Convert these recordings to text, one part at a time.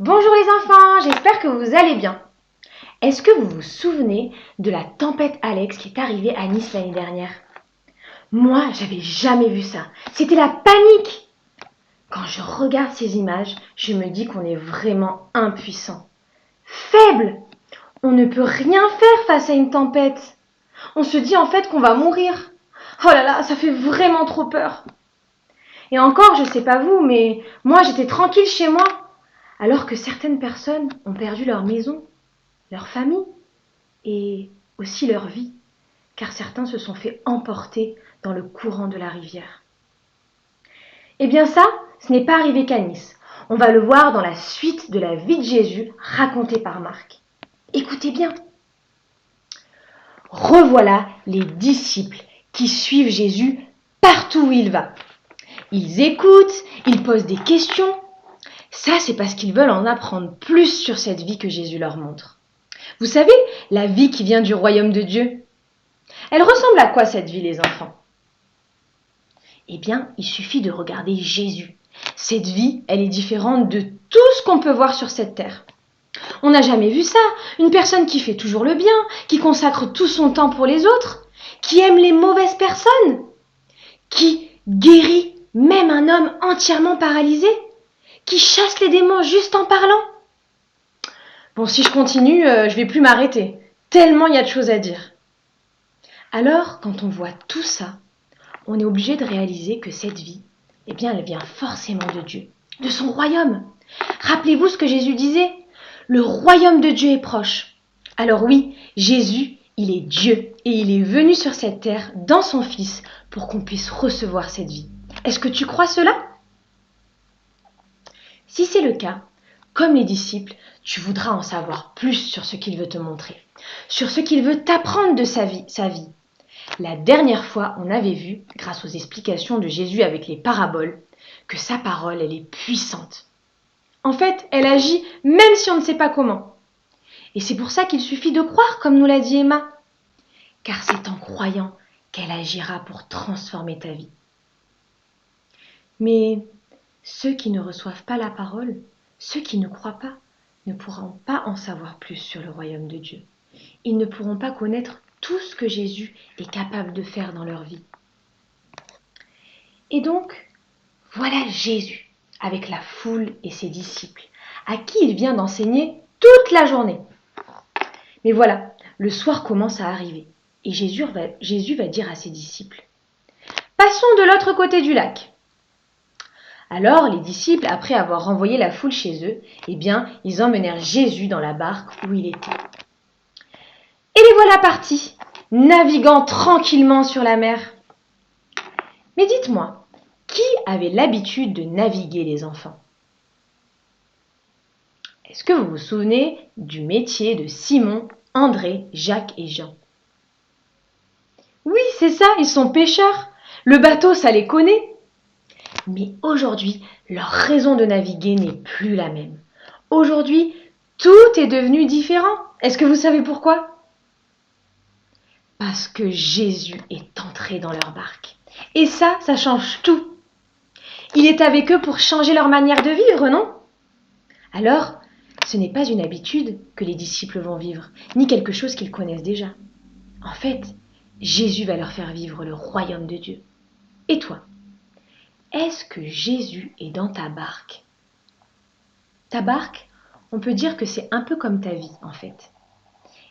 Bonjour les enfants, j'espère que vous allez bien. Est-ce que vous vous souvenez de la tempête Alex qui est arrivée à Nice l'année dernière? Moi, j'avais jamais vu ça. C'était la panique. Quand je regarde ces images, je me dis qu'on est vraiment impuissant. Faible. On ne peut rien faire face à une tempête. On se dit en fait qu'on va mourir. Oh là là, ça fait vraiment trop peur. Et encore, je sais pas vous, mais moi j'étais tranquille chez moi. Alors que certaines personnes ont perdu leur maison, leur famille et aussi leur vie, car certains se sont fait emporter dans le courant de la rivière. Eh bien ça, ce n'est pas arrivé qu'à Nice. On va le voir dans la suite de la vie de Jésus racontée par Marc. Écoutez bien. Revoilà les disciples qui suivent Jésus partout où il va. Ils écoutent, ils posent des questions. Ça, c'est parce qu'ils veulent en apprendre plus sur cette vie que Jésus leur montre. Vous savez, la vie qui vient du royaume de Dieu. Elle ressemble à quoi cette vie, les enfants? Eh bien, il suffit de regarder Jésus. Cette vie, elle est différente de tout ce qu'on peut voir sur cette terre. On n'a jamais vu ça. Une personne qui fait toujours le bien, qui consacre tout son temps pour les autres, qui aime les mauvaises personnes, qui guérit même un homme entièrement paralysé, qui chasse les démons juste en parlant. Bon, si je continue, je vais plus m'arrêter. Tellement il y a de choses à dire. Alors, quand on voit tout ça, on est obligé de réaliser que cette vie, eh bien, elle vient forcément de Dieu, de son royaume. Rappelez-vous ce que Jésus disait. Le royaume de Dieu est proche. Alors oui, Jésus, il est Dieu et il est venu sur cette terre dans son Fils pour qu'on puisse recevoir cette vie. Est-ce que tu crois cela? Si c'est le cas, comme les disciples, tu voudras en savoir plus sur ce qu'il veut te montrer, sur ce qu'il veut t'apprendre de sa vie. La dernière fois, on avait vu, grâce aux explications de Jésus avec les paraboles, que sa parole, elle est puissante. En fait, elle agit même si on ne sait pas comment. Et c'est pour ça qu'il suffit de croire, comme nous l'a dit Emma. Car c'est en croyant qu'elle agira pour transformer ta vie. Mais ceux qui ne reçoivent pas la parole, ceux qui ne croient pas, ne pourront pas en savoir plus sur le royaume de Dieu. Ils ne pourront pas connaître tout ce que Jésus est capable de faire dans leur vie. Et donc, voilà Jésus avec la foule et ses disciples, à qui il vient d'enseigner toute la journée. Mais voilà, le soir commence à arriver et Jésus va dire à ses disciples, « Passons de l'autre côté du lac. » Alors les disciples, après avoir renvoyé la foule chez eux, eh bien, ils emmenèrent Jésus dans la barque où il était. Et les voilà partis, naviguant tranquillement sur la mer. Mais dites-moi, qui avait l'habitude de naviguer, les enfants? Est-ce que vous vous souvenez du métier de Simon, André, Jacques et Jean? Oui, c'est ça, ils sont pêcheurs. Le bateau, ça les connaît. Mais aujourd'hui, leur raison de naviguer n'est plus la même. Aujourd'hui, tout est devenu différent. Est-ce que vous savez pourquoi? Parce que Jésus est entré dans leur barque. Et ça change tout. Il est avec eux pour changer leur manière de vivre, non? Alors, ce n'est pas une habitude que les disciples vont vivre, ni quelque chose qu'ils connaissent déjà. En fait, Jésus va leur faire vivre le royaume de Dieu. Et toi, est-ce que Jésus est dans ta barque? Ta barque, on peut dire que c'est un peu comme ta vie, en fait.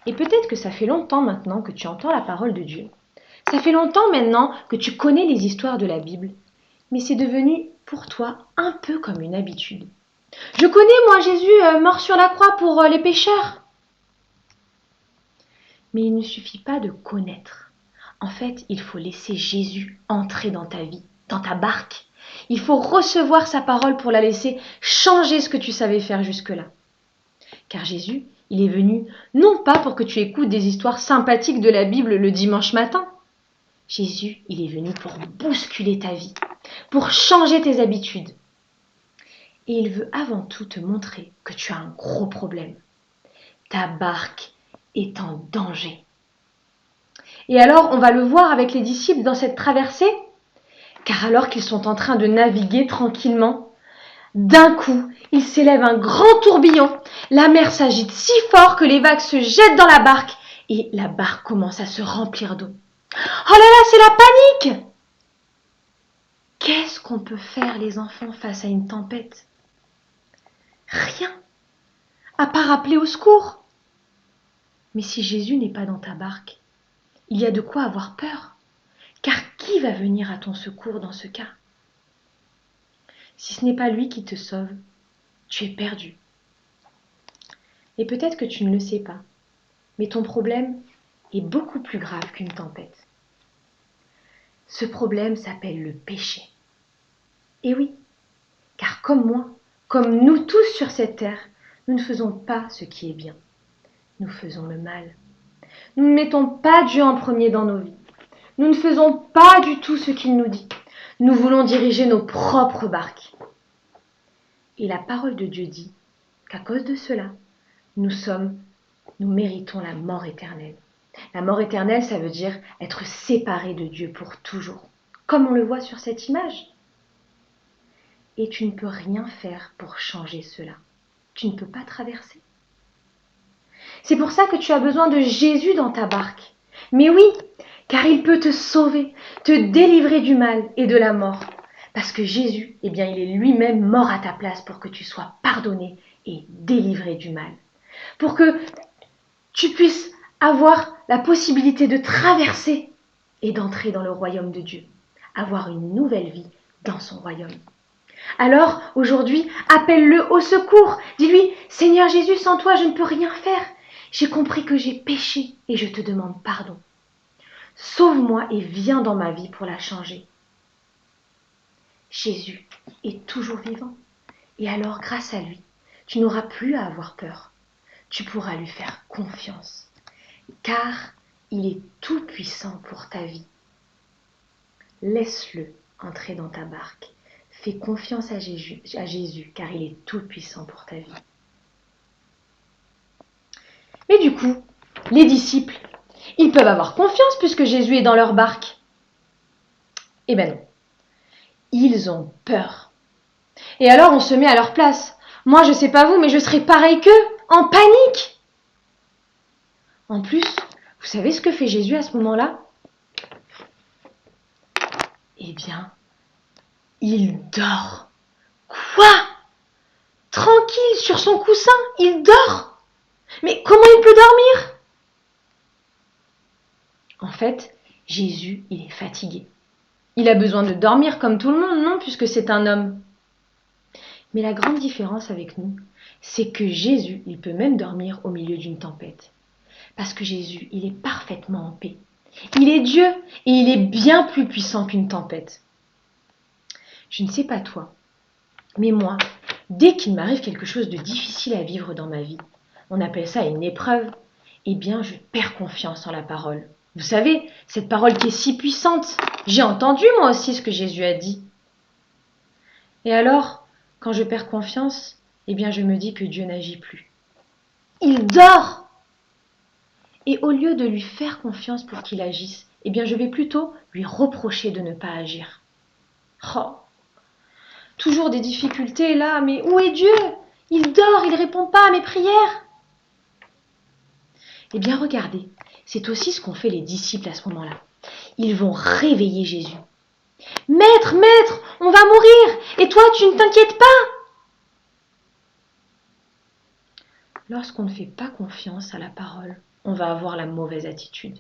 Et peut-être que ça fait longtemps maintenant que tu entends la parole de Dieu. Ça fait longtemps maintenant que tu connais les histoires de la Bible. Mais c'est devenu pour toi un peu comme une habitude. Je connais, moi, Jésus mort sur la croix pour les pécheurs. Mais il ne suffit pas de connaître. En fait, il faut laisser Jésus entrer dans ta vie, dans ta barque. Il faut recevoir sa parole pour la laisser changer ce que tu savais faire jusque-là. Car Jésus, il est venu non pas pour que tu écoutes des histoires sympathiques de la Bible le dimanche matin. Jésus, il est venu pour bousculer ta vie, pour changer tes habitudes. Et il veut avant tout te montrer que tu as un gros problème. Ta barque est en danger. Et alors, on va le voir avec les disciples dans cette traversée, car alors qu'ils sont en train de naviguer tranquillement, D'un coup, il s'élève un grand tourbillon. La mer s'agite si fort que les vagues se jettent dans la barque et la barque commence à se remplir d'eau. Oh là là, c'est la panique! Qu'est-ce qu'on peut faire les enfants face à une tempête? Rien, à part appeler au secours. Mais si Jésus n'est pas dans ta barque, il y a de quoi avoir peur. Car qui va venir à ton secours dans ce cas? Si ce n'est pas lui qui te sauve, tu es perdu. Et peut-être que tu ne le sais pas, mais ton problème est beaucoup plus grave qu'une tempête. Ce problème s'appelle le péché. Et oui, car comme moi, comme nous tous sur cette terre, nous ne faisons pas ce qui est bien. Nous faisons le mal. Nous ne mettons pas Dieu en premier dans nos vies. Nous ne faisons pas du tout ce qu'il nous dit. Nous voulons diriger nos propres barques. Et la parole de Dieu dit qu'à cause de cela, nous méritons la mort éternelle. La mort éternelle, ça veut dire être séparé de Dieu pour toujours, comme on le voit sur cette image. Et tu ne peux rien faire pour changer cela. Tu ne peux pas traverser. C'est pour ça que tu as besoin de Jésus dans ta barque. Mais oui, car il peut te sauver, te délivrer du mal et de la mort. Parce que Jésus, il est lui-même mort à ta place pour que tu sois pardonné et délivré du mal. Pour que tu puisses avoir la possibilité de traverser et d'entrer dans le royaume de Dieu. Avoir une nouvelle vie dans son royaume. Alors, aujourd'hui, appelle-le au secours. Dis-lui, Seigneur Jésus, sans toi, je ne peux rien faire. J'ai compris que j'ai péché et je te demande pardon. Sauve-moi et viens dans ma vie pour la changer. Jésus est toujours vivant. Et alors, grâce à lui, tu n'auras plus à avoir peur. Tu pourras lui faire confiance. Car il est tout puissant pour ta vie. Laisse-le entrer dans ta barque. Fais confiance à Jésus, car il est tout puissant pour ta vie. Mais du coup, les disciples, ils peuvent avoir confiance puisque Jésus est dans leur barque. Eh ben non. Ils ont peur. Et alors on se met à leur place. Moi, je ne sais pas vous, mais je serais pareil qu'eux, en panique. En plus, vous savez ce que fait Jésus à ce moment-là? Eh bien, il dort. Quoi? Tranquille sur son coussin, il dort. Mais comment il peut dormir? En fait, Jésus, il est fatigué. Il a besoin de dormir comme tout le monde, non, puisque c'est un homme. Mais la grande différence avec nous, c'est que Jésus, il peut même dormir au milieu d'une tempête. Parce que Jésus, il est parfaitement en paix. Il est Dieu et il est bien plus puissant qu'une tempête. Je ne sais pas toi, mais moi, dès qu'il m'arrive quelque chose de difficile à vivre dans ma vie, on appelle ça une épreuve, eh bien je perds confiance en la parole. Vous savez, cette parole qui est si puissante, j'ai entendu moi aussi ce que Jésus a dit. Et alors, quand je perds confiance, eh bien je me dis que Dieu n'agit plus. Il dort! Et au lieu de lui faire confiance pour qu'il agisse, eh bien je vais plutôt lui reprocher de ne pas agir. Oh! Toujours des difficultés là, mais où est Dieu? Il dort, il ne répond pas à mes prières. Eh bien regardez, c'est aussi ce qu'ont fait les disciples à ce moment-là. Ils vont réveiller Jésus. Maître, maître, on va mourir, et toi tu ne t'inquiètes pas. Lorsqu'on ne fait pas confiance à la parole, on va avoir la mauvaise attitude.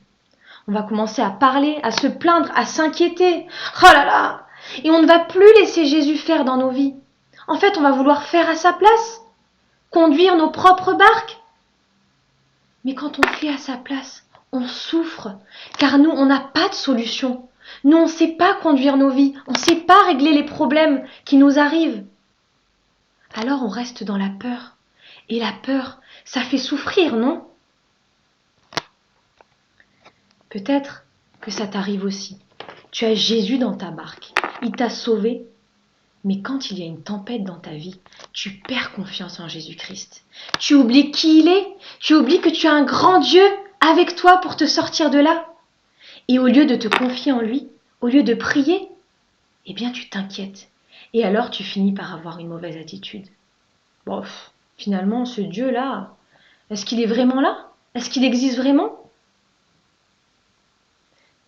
On va commencer à parler, à se plaindre, à s'inquiéter. Oh là là! Et on ne va plus laisser Jésus faire dans nos vies. En fait, on va vouloir faire à sa place, conduire nos propres barques. Mais quand on fait à sa place, on souffre, car nous, on n'a pas de solution. Nous, on ne sait pas conduire nos vies, on ne sait pas régler les problèmes qui nous arrivent. Alors on reste dans la peur. Et la peur, ça fait souffrir, non? Peut-être que ça t'arrive aussi. Tu as Jésus dans ta barque. Il t'a sauvé. Mais quand il y a une tempête dans ta vie, tu perds confiance en Jésus-Christ. Tu oublies qui il est. Tu oublies que tu as un grand Dieu avec toi pour te sortir de là. Et au lieu de te confier en lui, au lieu de prier, eh bien tu t'inquiètes. Et alors tu finis par avoir une mauvaise attitude. Bon, finalement, ce Dieu-là, est-ce qu'il est vraiment là? Est-ce qu'il existe vraiment?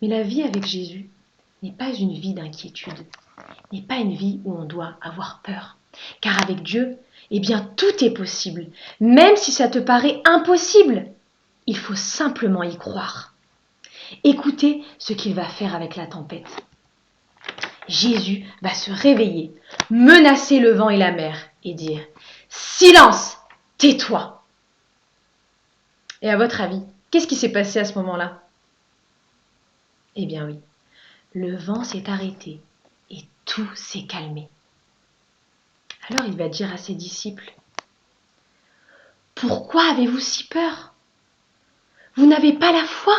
Mais la vie avec Jésus n'est pas une vie d'inquiétude, n'est pas une vie où on doit avoir peur. Car avec Dieu, eh bien, tout est possible. Même si ça te paraît impossible, il faut simplement y croire. Écoutez ce qu'il va faire avec la tempête. Jésus va se réveiller, menacer le vent et la mer et dire « Silence, tais-toi !» Et à votre avis, qu'est-ce qui s'est passé à ce moment-là? Eh bien oui, le vent s'est arrêté et tout s'est calmé. Alors il va dire à ses disciples « Pourquoi avez-vous si peur? Vous n'avez pas la foi ?»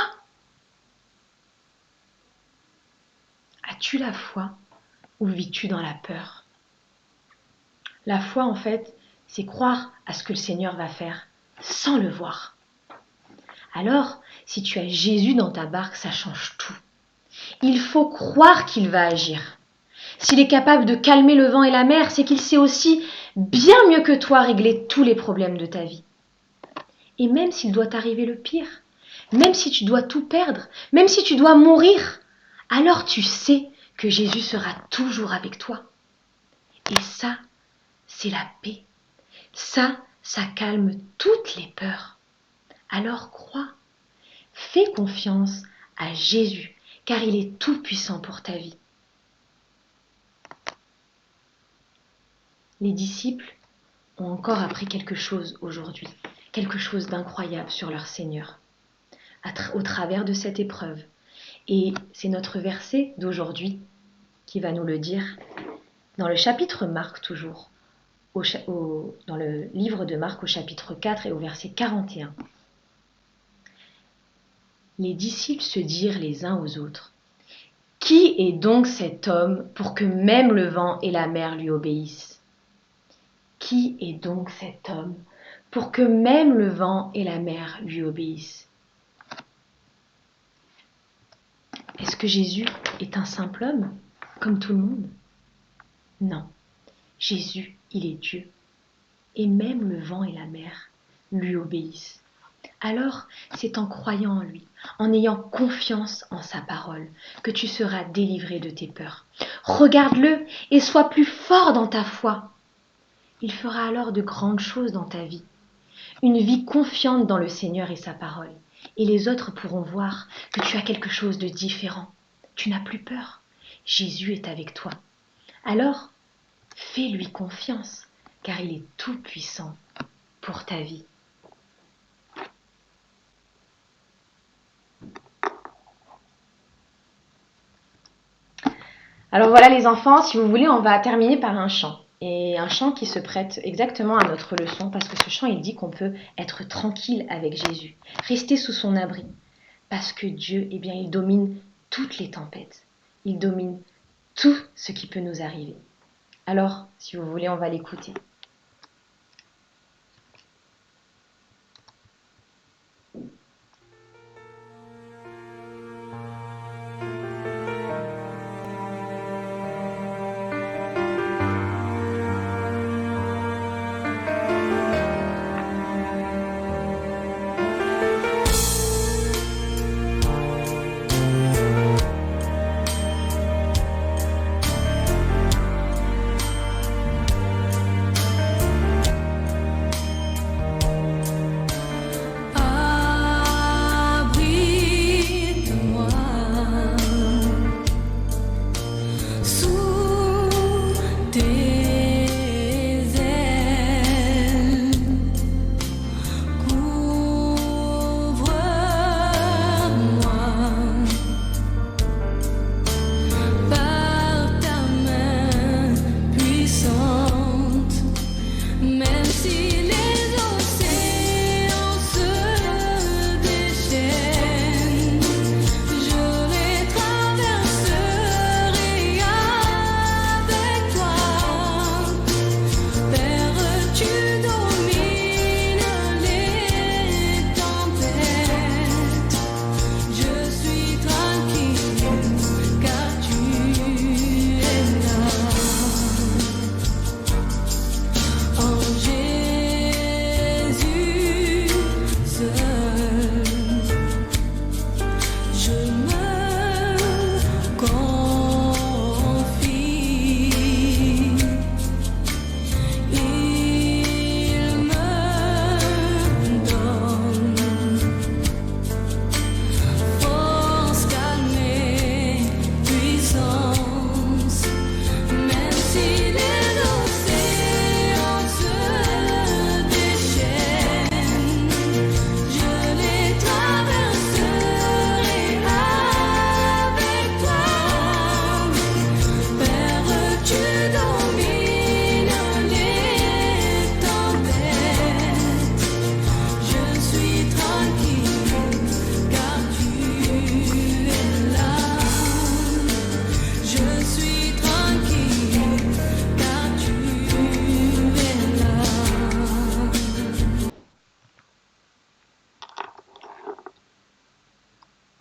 As-tu la foi ou vis-tu dans la peur? La foi, en fait, c'est croire à ce que le Seigneur va faire sans le voir. Alors, si tu as Jésus dans ta barque, ça change tout. Il faut croire qu'il va agir. S'il est capable de calmer le vent et la mer, c'est qu'il sait aussi bien mieux que toi régler tous les problèmes de ta vie. Et même s'il doit t'arriver le pire, même si tu dois tout perdre, même si tu dois mourir, alors tu sais que Jésus sera toujours avec toi. Et ça, c'est la paix. Ça calme toutes les peurs. Alors crois, fais confiance à Jésus, car il est tout puissant pour ta vie. Les disciples ont encore appris quelque chose aujourd'hui, quelque chose d'incroyable sur leur Seigneur, au travers de cette épreuve. Et c'est notre verset d'aujourd'hui qui va nous le dire, dans le chapitre Marc toujours, dans le livre de Marc au chapitre 4 et au verset 41. Les disciples se dirent les uns aux autres, « Qui est donc cet homme pour que même le vent et la mer lui obéissent ?» Qui est donc cet homme pour que même le vent et la mer lui obéissent? Est-ce que Jésus est un simple homme, comme tout le monde? Non, Jésus, il est Dieu. Et même le vent et la mer lui obéissent. Alors, c'est en croyant en lui, en ayant confiance en sa parole, que tu seras délivré de tes peurs. Regarde-le et sois plus fort dans ta foi. Il fera alors de grandes choses dans ta vie. Une vie confiante dans le Seigneur et sa parole. Et les autres pourront voir que tu as quelque chose de différent. Tu n'as plus peur. Jésus est avec toi. Alors, fais-lui confiance, car il est tout puissant pour ta vie. Alors voilà les enfants, si vous voulez, on va terminer par un chant. Et un chant qui se prête exactement à notre leçon, parce que ce chant, il dit qu'on peut être tranquille avec Jésus, rester sous son abri, parce que Dieu, eh bien, il domine toutes les tempêtes, il domine tout ce qui peut nous arriver. Alors, si vous voulez, on va l'écouter.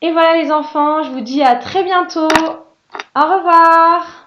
Et voilà les enfants, je vous dis à très bientôt. Au revoir.